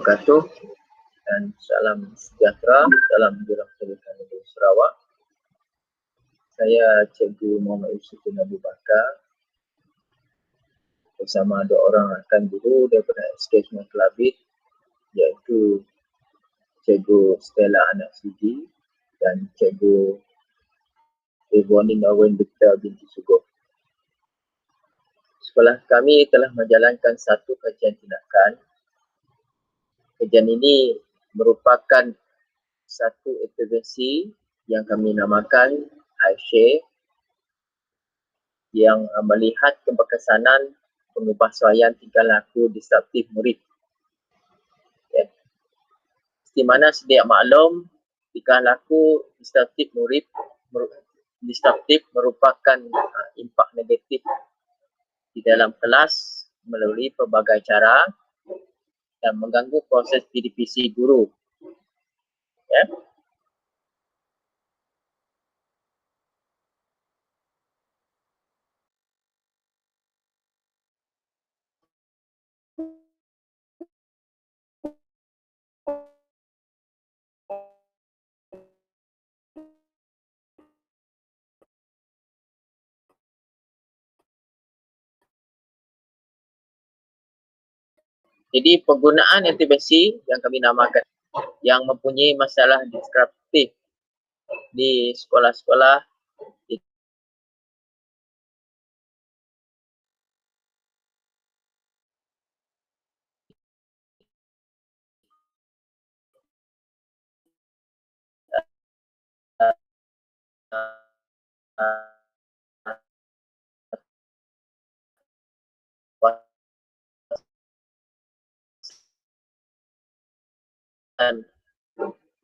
wabarakatuh dan salam sejahtera, salam dirahmati negeri Sarawak. Saya Cikgu Muhammad Yusuf bin Abu Bakar bersama dua orang rakan guru daripada SK Sungai Kelabit, iaitu Cikgu Stella Anak Sidi dan Cikgu Irwani Narwin Victor binti Sugoh. Sekolah kami telah menjalankan satu kajian tindakan. Kajian ini merupakan satu intervensi yang kami namakan iShare yang melihat keberkesanan pengubahsuaian tingkah laku disruptif murid. Ya. Seperti mana sedia maklum, tingkah laku disruptif murid merupakan impak negatif di dalam kelas melalui pelbagai cara dan mengganggu proses PDPC guru. Ya. Jadi penggunaan intervensi yang kami namakan yang mempunyai masalah disruptif di sekolah-sekolah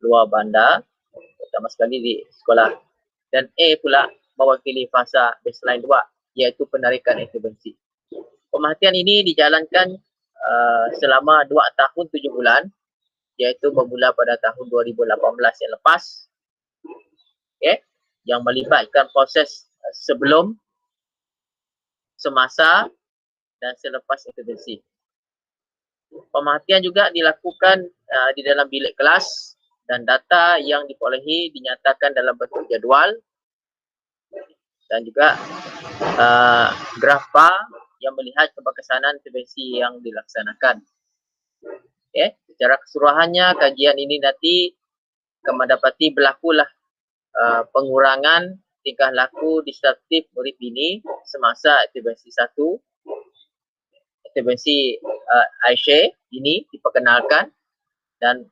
luar bandar, terutama sekali di sekolah. Dan A pula mewakili fasa baseline 2, iaitu penarikan intervensi. Pemerhatian ini dijalankan selama 2 tahun 7 bulan, iaitu bermula pada tahun 2018 yang lepas, okay, yang melibatkan proses sebelum, semasa dan selepas intervensi. Pemerhatian juga dilakukan di dalam bilik kelas dan data yang diperolehi dinyatakan dalam bentuk jadual dan juga graf yang melihat keberkesanan intervensi yang dilaksanakan. Okay. Secara keseluruhannya kajian ini nanti akan mendapati berlakulah pengurangan tingkah laku disruptif murid ini semasa intervensi 1. Intervensi iShare ini diperkenalkan dan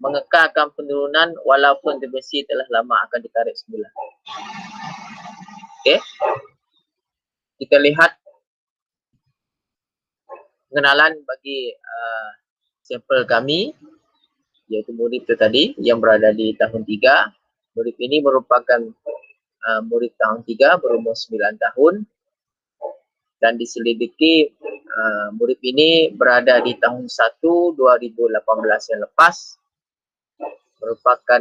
mengekalkan penurunan walaupun intervensi telah lama akan ditarik semula. Okey. Kita lihat pengenalan bagi sampel kami, iaitu murid itu tadi yang berada di tahun 3. Murid ini merupakan murid tahun 3 berumur 9 tahun dan diselidiki murid ini berada di tahun 1 2018 yang lepas, merupakan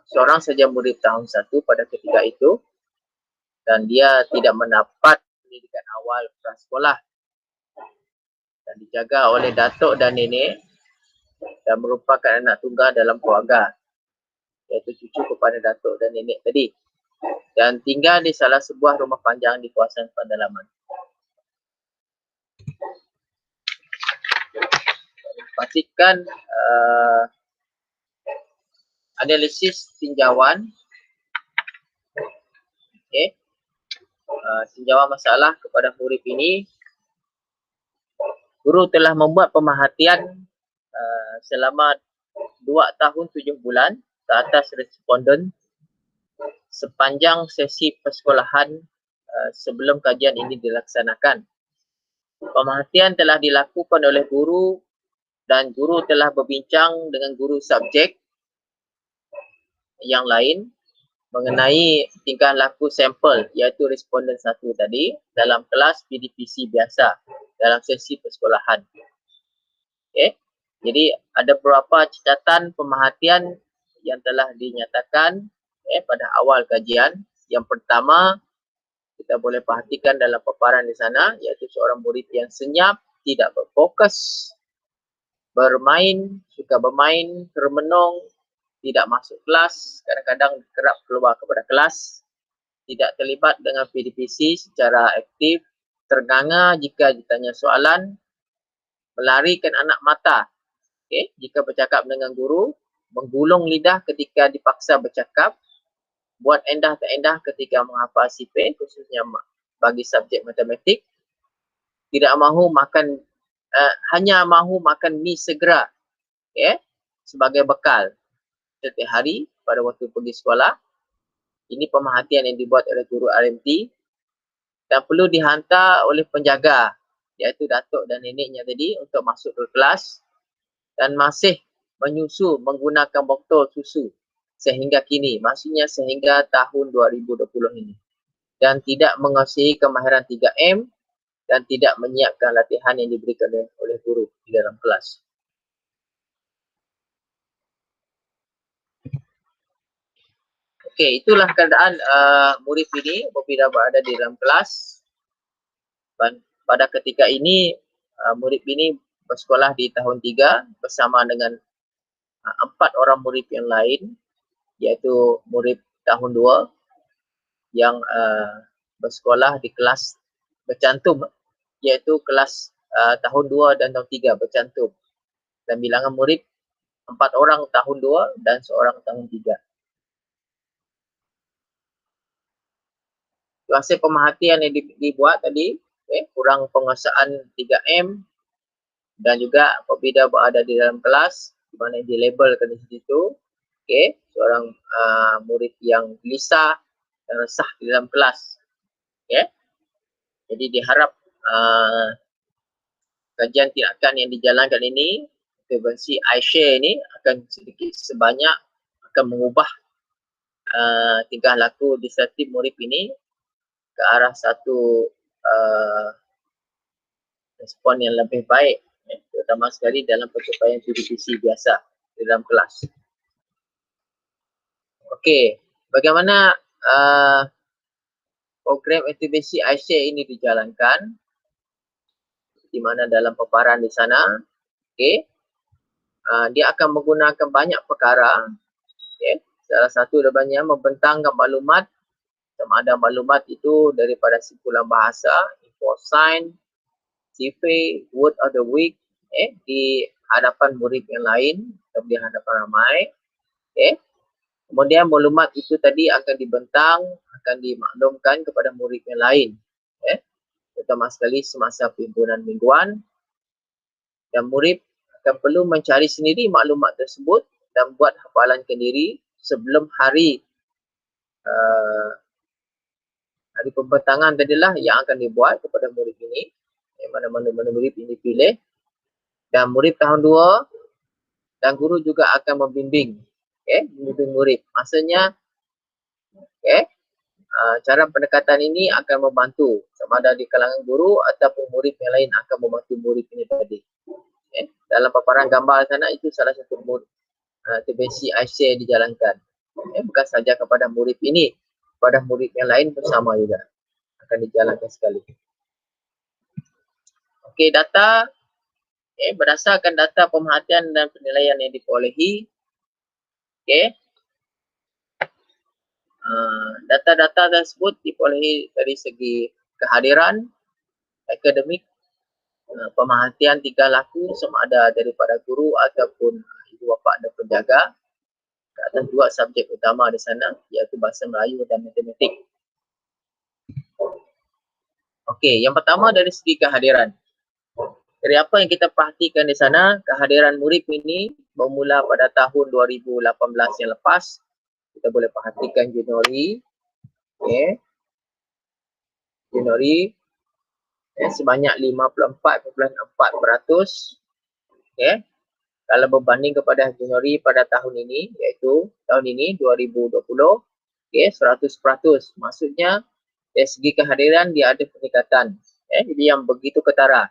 seorang saja murid tahun 1 pada ketika itu dan dia tidak mendapat pendidikan awal prasekolah dan dijaga oleh datuk dan nenek dan merupakan anak tunggal dalam keluarga, iaitu cucu kepada datuk dan nenek tadi, dan tinggal di salah sebuah rumah panjang di kawasan pendalaman. Pastikan analisis tinjauan, okay. Tinjauan masalah kepada murid ini. Guru telah membuat pemerhatian selama 2 tahun 7 bulan ke atas responden sepanjang sesi persekolahan sebelum kajian ini dilaksanakan. Pemerhatian telah dilakukan oleh guru dan guru telah berbincang dengan guru subjek yang lain mengenai tingkah laku sampel, iaitu responden 1 tadi dalam kelas PDPC biasa dalam sesi persekolahan. Okay. Jadi ada beberapa catatan pemerhatian yang telah dinyatakan pada awal kajian. Yang pertama, kita boleh perhatikan dalam paparan di sana, iaitu seorang murid yang senyap, tidak berfokus, suka bermain, termenung, tidak masuk kelas, kadang-kadang kerap keluar kepada kelas, tidak terlibat dengan PDPC secara aktif, ternganga jika ditanya soalan, melarikan anak mata jika bercakap dengan guru, menggulung lidah ketika dipaksa bercakap, buat endah tak endah ketika menghafal sipil, khususnya bagi subjek matematik, tidak mahu makan, hanya mahu makan mi segera sebagai bekal setiap hari pada waktu pergi sekolah. Ini pemerhatian yang dibuat oleh guru RMT dan perlu dihantar oleh penjaga, iaitu datuk dan neneknya tadi, untuk masuk ke kelas dan masih menyusu menggunakan botol susu sehingga kini, maksudnya sehingga tahun 2020 ini, dan tidak menguasai kemahiran 3M dan tidak menyiapkan latihan yang diberikan oleh guru di dalam kelas. Okey, itulah keadaan murid ini apabila berada di dalam kelas. Pada ketika ini, murid ini bersekolah di tahun 3 bersama dengan 4 orang murid yang lain, iaitu murid tahun 2 yang bersekolah di kelas bercantum, iaitu kelas tahun 2 dan tahun 3 bercantum. Dan bilangan murid 4 orang tahun 2 dan seorang tahun 3. Hasil pemerhatian yang dibuat tadi, kurang penguasaan 3M dan juga apabila berada di dalam kelas di mana dilabelkan di situ, seorang murid yang gelisah dan resah di dalam kelas. Jadi diharap kajian tindakan yang dijalankan ini, intervensi iShare ini akan sedikit sebanyak akan mengubah tingkah laku distraktif murid ini ke arah satu respon yang lebih baik, terutama sekali dalam pencapaian PDPC biasa di dalam kelas. Okey, bagaimana program aktivasi iShare ini dijalankan? Di mana dalam paparan di sana, dia akan menggunakan banyak perkara. Salah satu daripadanya membentangkan maklumat, sama ada maklumat itu daripada simpulan bahasa, info sign, CV, word of the week, di hadapan murid yang lain atau di hadapan ramai. Kemudian maklumat itu tadi akan dibentang, akan dimaklumkan kepada murid yang lain, terutama sekali semasa perhimpunan mingguan, dan murid akan perlu mencari sendiri maklumat tersebut dan buat hafalan sendiri sebelum hari pembentangan tadilah yang akan dibuat kepada murid ini, mana-mana murid ini dipilih, dan murid tahun 2 dan guru juga akan membimbing, membimbing murid. Maksudnya, cara pendekatan ini akan membantu sama ada di kalangan guru ataupun murid yang lain akan membantu murid ini tadi. Dalam paparan gambar sana itu salah satu intervensi iShare dijalankan. Bukan saja kepada murid ini, kepada murid yang lain bersama juga akan dijalankan sekali. Okey, data berdasarkan data pemerhatian dan penilaian yang diperolehi, data-data tersebut diperolehi dari segi kehadiran, akademik, pemerhatian tingkah laku sama ada daripada guru ataupun ibu bapa dan penjaga, dan dua subjek utama di sana iaitu bahasa Melayu dan matematik. Okey, yang pertama dari segi kehadiran. Dari apa yang kita perhatikan di sana, kehadiran murid ini bermula pada tahun 2018 yang lepas. Kita boleh perhatikan Januari, Januari sebanyak 54.4%. Kalau berbanding kepada Januari pada tahun ini, iaitu tahun ini 2020, 100%. Maksudnya dari segi kehadiran dia ada peningkatan. Jadi yang begitu ketara.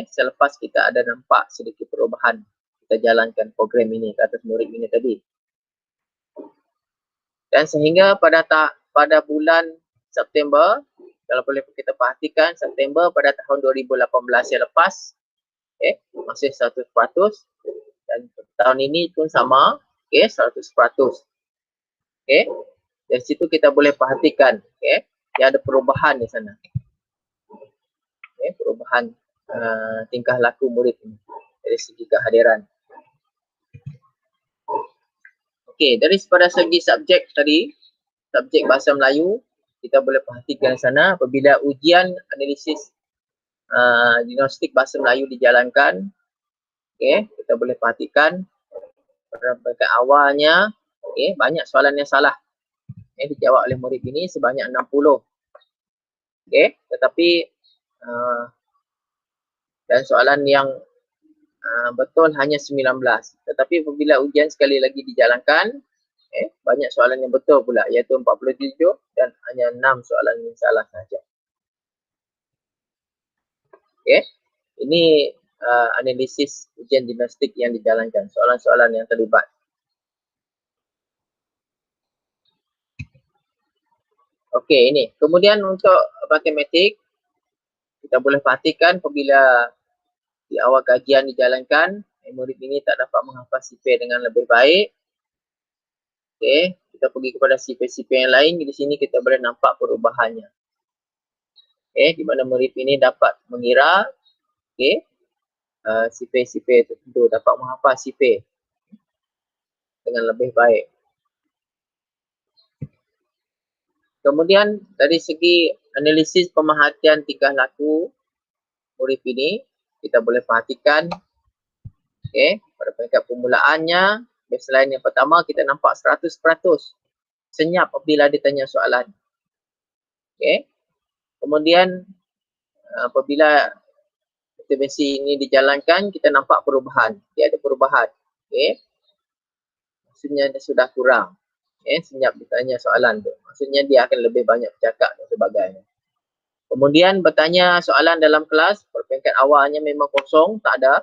Selepas kita ada nampak sedikit perubahan kita jalankan program ini ke atas murid ini tadi. Dan sehingga pada bulan September, kalau boleh kita perhatikan September pada tahun 2018 yang lepas, masih 100%, dan tahun ini pun sama, 100%. Dari situ kita boleh perhatikan, dia ada perubahan di sana. Perubahan tingkah laku murid ini dari segi kehadiran. Daripada segi subjek tadi, subjek bahasa Melayu, kita boleh perhatikan sana apabila ujian analisis diagnostik bahasa Melayu dijalankan, kita boleh perhatikan pada peringkat awalnya, banyak soalan yang salah dijawab oleh murid ini sebanyak 60. Tetapi dan soalan yang betul hanya 19. Tetapi apabila ujian sekali lagi dijalankan, banyak soalan yang betul pula, iaitu 47 dan hanya 6 soalan yang salah saja. Ini analisis ujian diagnostik yang dijalankan, soalan-soalan yang terlibat. Ini. Kemudian untuk matematik, kita boleh perhatikan apabila di awal kajian dijalankan, murid ini tak dapat menghafal sifir dengan lebih baik. Kita pergi kepada sifir-sifir yang lain, di sini kita boleh nampak perubahannya. Di mana murid ini dapat mengira, sifir-sifir tertentu, dapat menghafal sifir dengan lebih baik. Kemudian dari segi analisis pemerhatian tingkah laku murid ini, kita boleh perhatikan, pada peringkat permulaannya, baseline yang pertama kita nampak 100%. Senyap apabila ditanya soalan. Kemudian apabila intervensi ini dijalankan, kita nampak perubahan. Dia ada perubahan. Maksudnya dia sudah kurang. Senyap ditanya soalan tu. Maksudnya dia akan lebih banyak bercakap dan sebagainya. Kemudian bertanya soalan dalam kelas, peringkat awalnya memang kosong, tak ada.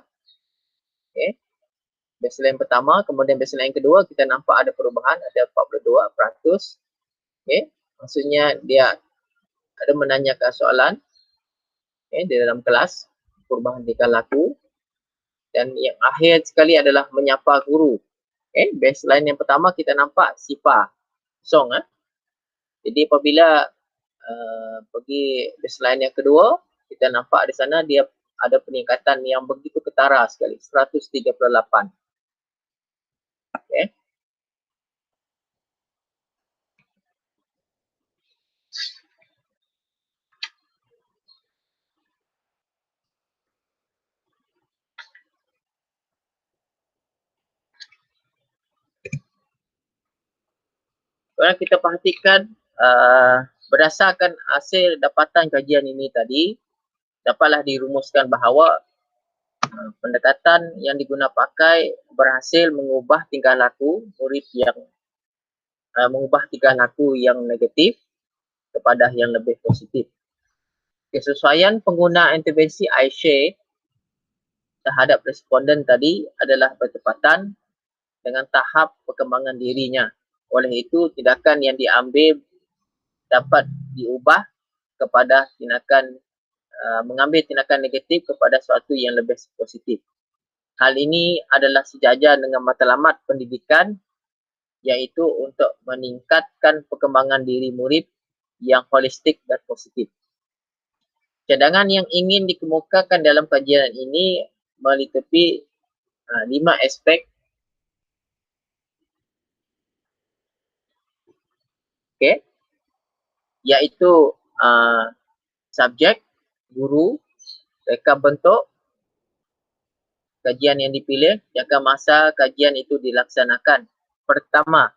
Baseline pertama, kemudian baseline kedua, kita nampak ada perubahan, ada 42%. Maksudnya dia ada menanyakan soalan di dalam kelas, perubahan tingkah laku. Dan yang akhir sekali adalah menyapa guru. Baseline yang pertama kita nampak sifar, kosong. Jadi apabila pergi baseline yang kedua, kita nampak di sana dia ada peningkatan yang begitu ketara sekali, 138. Kalau kita perhatikan, berdasarkan hasil dapatan kajian ini tadi, dapatlah dirumuskan bahawa pendekatan yang digunakan pakai berhasil mengubah tingkah laku murid yang negatif kepada yang lebih positif. Kesesuaian pengguna intervensi iShare terhadap responden tadi adalah bertepatan dengan tahap perkembangan dirinya. Oleh itu, tindakan yang diambil dapat diubah kepada tindakan mengambil tindakan negatif kepada sesuatu yang lebih positif. Hal ini adalah sejajar dengan matlamat pendidikan, iaitu untuk meningkatkan perkembangan diri murid yang holistik dan positif. Cadangan yang ingin dikemukakan dalam kajian ini meliputi 5 aspek. Iaitu subjek, guru, reka bentuk, kajian yang dipilih, jangka masa kajian itu dilaksanakan. Pertama,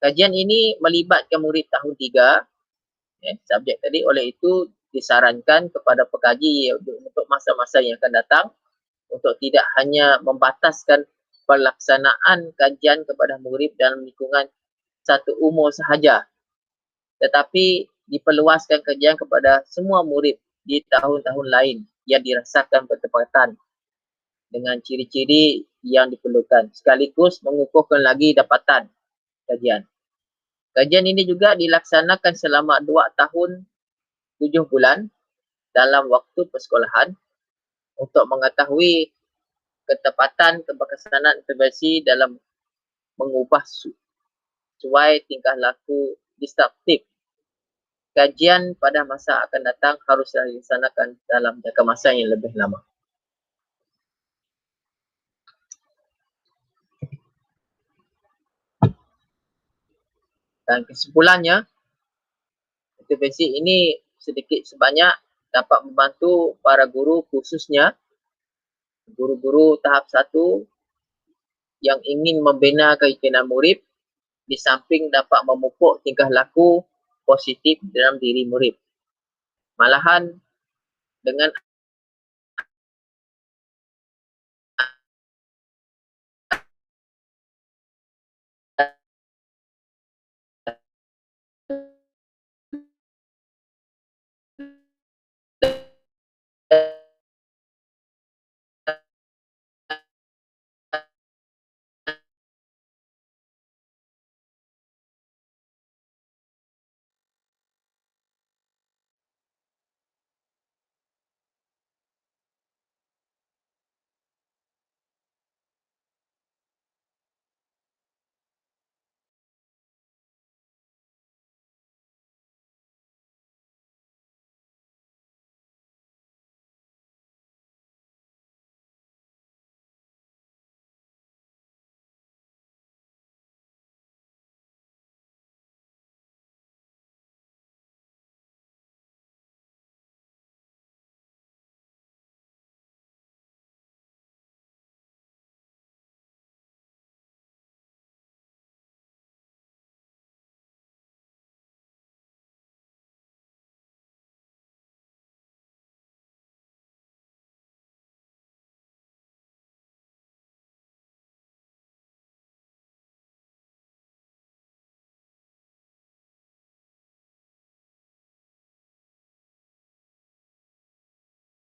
kajian ini melibatkan murid tahun 3, subjek tadi, oleh itu disarankan kepada pekaji untuk masa-masa yang akan datang untuk tidak hanya membataskan pelaksanaan kajian kepada murid dalam lingkungan satu umur sahaja, tetapi diperluaskan kajian kepada semua murid di tahun-tahun lain yang dirasakan bertepatan dengan ciri-ciri yang diperlukan, sekaligus mengukuhkan lagi dapatan kajian. Kajian ini juga dilaksanakan selama 2 tahun 7 bulan dalam waktu persekolahan untuk mengetahui ketepatan keberkesanan intervensi dalam mengubah sesuai tingkah laku disruptif. Kajian pada masa akan datang harus dilaksanakan dalam jangka masa yang lebih lama. Dan kesimpulannya, intervensi ini sedikit sebanyak dapat membantu para guru, khususnya guru-guru tahap 1 yang ingin membina keyakinan murid, di samping dapat memupuk tingkah laku positif dalam diri murid. Malahan dengan